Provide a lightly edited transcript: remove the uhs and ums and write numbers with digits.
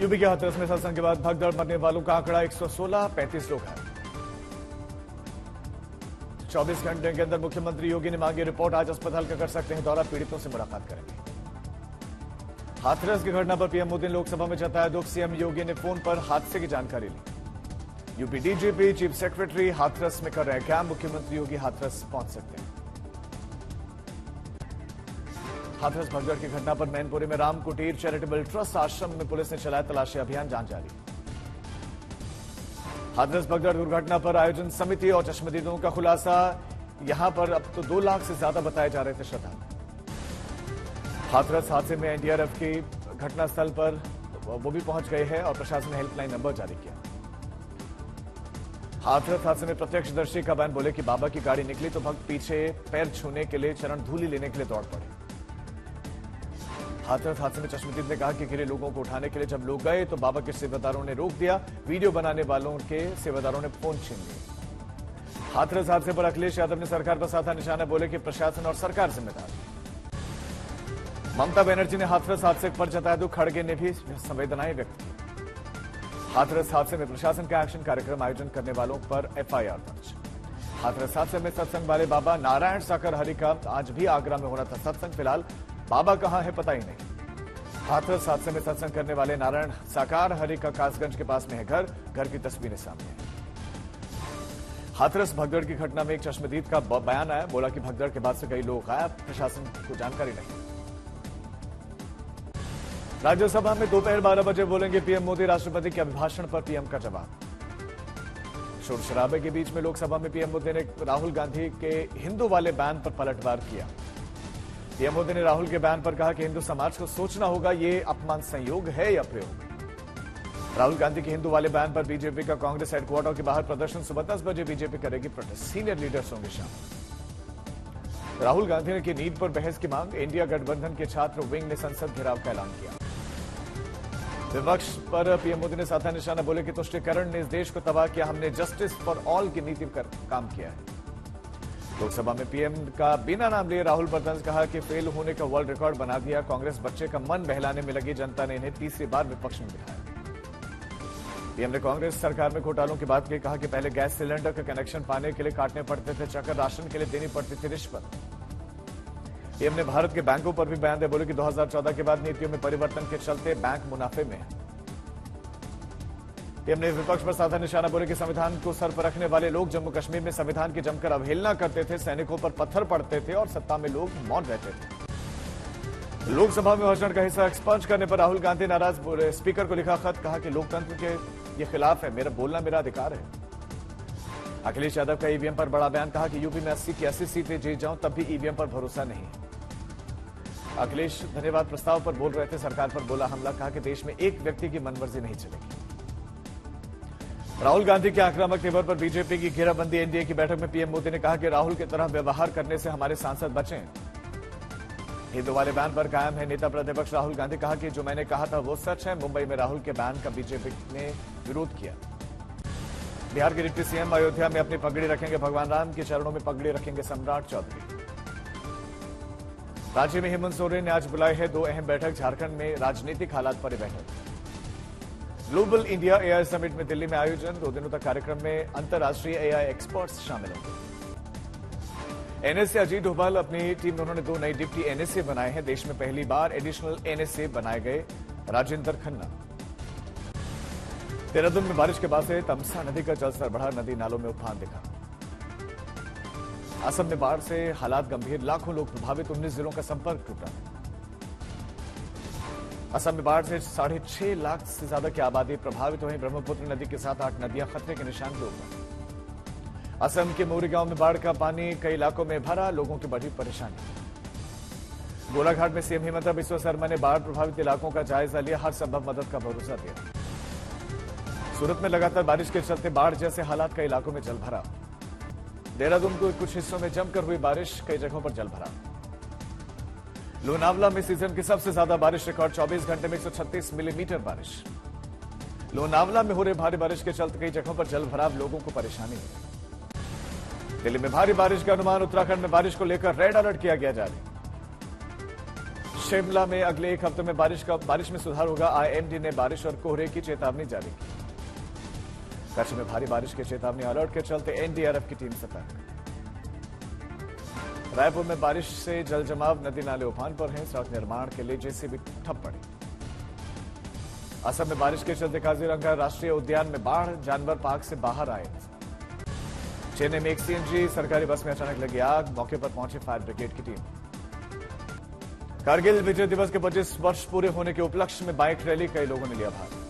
UP के हाथरस में सत्संग के बाद भगदड़, मरने वालों का आंकड़ा 116, 35 लोग हैं। 24 घंटे के अंदर मुख्यमंत्री योगी ने मांगी रिपोर्ट, आज अस्पताल का कर सकते हैं दौरा, पीड़ितों से मुलाकात करेंगे। हाथरस की घटना पर पीएम मोदी ने लोकसभा में जताया दुख, सीएम योगी ने फोन पर हादसे की जानकारी ली। UP DGP, chief secretary Hathras में कर रहे कैंप, मुख्यमंत्री योगी हाथरस पहुंच सकते हैं। हाथरस भगदड़ की घटना पर मैनपुरी में राम कुटीर चैरिटेबल ट्रस्ट आश्रम में पुलिस ने चलाया तलाशी अभियान, जांच जारी। हाथरस भगदड़ दुर्घटना पर आयोजन समिति और चश्मदीदों का खुलासा, यहां पर अब तो 2 लाख से ज्यादा बताए जा रहे थे श्रद्धालु। हाथरस हादसे में एनडीआरएफ की घटनास्थल पर वो भी पहुंच गए हैं और प्रशासन ने हेल्पलाइन नंबर जारी किया। हाथरस हादसे में प्रत्यक्षदर्शी का बयान, बोले कि बाबा की गाड़ी निकली तो भक्त पीछे पैर छूने के लिए, चरण धूलि लेने के लिए दौड़ पड़े। हाथरस हादसे में चश्मदीद ने कहा कि गिरे लोगों को उठाने के लिए जब लोग गए तो बाबा के सेवादारों ने रोक दिया, वीडियो बनाने वालों के सेवादारों ने फोन छीन लिए। हाथरस हादसे पर अखिलेश यादव ने सरकार पर साधा निशाना, बोले कि प्रशासन और सरकार जिम्मेदार। ममता बनर्जी ने हाथरस हादसे पर जताया दुख, खड़गे ने भी संवेदनाएं व्यक्त की। हाथरस हादसे में प्रशासन का एक्शन, कार्यक्रम आयोजन करने वालों पर एफआईआर दर्ज। हाथरस हादसे में सत्संग वाले बाबा नारायण साकर हरि का आज भी आगरा में हो रहा था सत्संग, फिलहाल बाबा कहां है पता ही नहीं। हाथरस हादसे में सत्संग करने वाले नारायण साकार हरि का कासगंज के पास में है घर की तस्वीरें सामने है। हाथरस भगदड़ की घटना में एक चश्मदीद का बयान आया, बोला कि भगदड़ के बाद से कई लोग गायब, प्रशासन को जानकारी नहीं। राज्यसभा में दोपहर 12 बजे बोलेंगे पीएम मोदी, राष्ट्रपति के अभिभाषण पर पीएम का जवाब। शोर शराबे के बीच में लोकसभा में पीएम मोदी ने राहुल गांधी के हिंदू वाले बयान पर पलटवार किया। पीएम मोदी ने राहुल के बयान पर कहा कि हिंदू समाज को सोचना होगा, ये अपमान संयोग है या प्रयोग। राहुल गांधी के हिंदू वाले बयान पर बीजेपी का कांग्रेस हेडक्वार्टर के बाहर प्रदर्शन, सुबह 10 बजे बीजेपी करेगी प्रोटेस्ट, सीनियर लीडर्स होंगे शामिल। राहुल गांधी ने की नीट पर बहस की मांग, इंडिया गठबंधन के छात्र विंग ने संसद घेराव का ऐलान किया। विपक्ष पर पीएम मोदी ने साधा निशाना, बोले कि तुष्टीकरण ने इस देश को तबाह किया, हमने जस्टिस फॉर ऑल की नीति पर काम किया है। लोकसभा में पीएम का बिना नाम लिए राहुल पर तंज, कहा कि फेल होने का वर्ल्ड रिकॉर्ड बना दिया, कांग्रेस बच्चे का मन बहलाने में लगी, जनता ने इन्हें तीसरी बार विपक्ष में बिठाया। पीएम ने कांग्रेस सरकार में घोटालों की बात की, कहा कि पहले गैस सिलेंडर का कनेक्शन पाने के लिए काटने पड़ते थे चक्कर, राशन के लिए देनी पड़ती थी रिश्वत। पीएम ने भारत के बैंकों पर भी बयान दिया, बोले कि 2014 के बाद नीतियों में परिवर्तन के चलते बैंक मुनाफे में है। पीएम ने विपक्ष पर साधा निशाना, बोले कि संविधान को सर पर रखने वाले लोग जम्मू कश्मीर में संविधान की जमकर अवहेलना करते थे, सैनिकों पर पत्थर पड़ते थे और सत्ता में लोग मौन रहते थे। लोकसभा में भाषण का हिस्सा एक्सपंज करने पर राहुल गांधी नाराज, बोले स्पीकर को लिखा खत, कहा कि लोकतंत्र के ये खिलाफ है, मेरा बोलना मेरा अधिकार है। अखिलेश यादव का ईवीएम पर बड़ा बयान, कहा कि यूपी में 80 की 80 सीटें जीत जाऊं तब भी ईवीएम पर भरोसा नहीं। अखिलेश धन्यवाद प्रस्ताव पर बोल रहे थे, सरकार पर बोला हमला, कहा कि देश में एक व्यक्ति की मनमर्जी नहीं चलेगी। राहुल गांधी के आक्रामक तेवर पर बीजेपी की घेराबंदी, एनडीए की बैठक में पीएम मोदी ने कहा कि राहुल की तरह व्यवहार करने से हमारे सांसद बचें। हिंदू वाले बयान पर कायम है नेता प्रतिपक्ष राहुल गांधी, कहा कि जो मैंने कहा था वो सच है। मुंबई में राहुल के बयान का बीजेपी ने विरोध किया। बिहार के डिप्टी सीएम अयोध्या में अपनी पगड़ी रखेंगे, भगवान राम के चरणों में पगड़ी रखेंगे सम्राट चौधरी। राज्य में हेमंत सोरेन ने आज बुलाई है 2 अहम बैठक, झारखंड में राजनीतिक हालात पर बैठक। ग्लोबल इंडिया एआई समिट में दिल्ली में आयोजन, 2 दिनों तक कार्यक्रम में अंतर्राष्ट्रीय एआई एक्सपर्ट्स शामिल होंगे। एनएसए अजीत डोभाल अपनी टीम में उन्होंने 2 नए डिप्टी एनएसए बनाए हैं। देश में पहली बार एडिशनल एनएसए बनाए गए राजेंद्र खन्ना। देहरादून में बारिश के बाद से तमसा नदी का जलस्तर बढ़ा, नदी नालों में उफान दिखा। असम में बाढ़ से हालात गंभीर, लाखों लोग प्रभावित, 19 जिलों का संपर्क टूटा। असम में बाढ़ से 6.5 लाख से ज्यादा की आबादी प्रभावित हुई। ब्रह्मपुत्र नदी के साथ 8 नदियां खतरे के निशान के ऊपर। असम के मोरीगांव में बाढ़ का पानी कई इलाकों में भरा, लोगों की बढ़ी परेशानी। गोलाघाट में सीएम हिमंता बिस्वा शर्मा ने बाढ़ प्रभावित इलाकों का जायजा लिया, हर संभव मदद का भरोसा दिया। सूरत में लगातार बारिश के चलते बाढ़ जैसे हालात कई इलाकों में जल भरा। देहरादून के कुछ हिस्सों में जमकर हुई बारिश, कई जगहों पर जल भरा। लोनावला में सीजन की सबसे ज्यादा बारिश रिकॉर्ड, 24 घंटे में 136 मिलीमीटर बारिश। लोनावला में हो रही भारी बारिश के चलते कई जगहों पर जल भराव, लोगों को परेशानी हुई। दिल्ली में भारी बारिश का अनुमान, उत्तराखंड में बारिश को लेकर रेड अलर्ट किया गया जारी। शिमला में अगले एक हफ्ते में बारिश में सुधार होगा। आईएमडी ने बारिश और कोहरे की चेतावनी जारी की। कच्छ में भारी बारिश की चेतावनी, अलर्ट के चलते एनडीआरएफ की टीम सतर्क। रायपुर में बारिश से जल जमाव, नदी नाले उफान पर हैं। सड़क निर्माण के लिए जेसीबी ठप पड़ी। असम में बारिश के चलते काजीरंगा राष्ट्रीय उद्यान में बाढ़, जानवर पार्क से बाहर आए। चेन्नई में एक सीएनजी सरकारी बस में अचानक लगी आग, मौके पर पहुंची फायर ब्रिगेड की टीम। कारगिल विजय दिवस के 25 वर्ष पूरे होने के उपलक्ष्य में बाइक रैली, कई लोगों ने लिया भाग।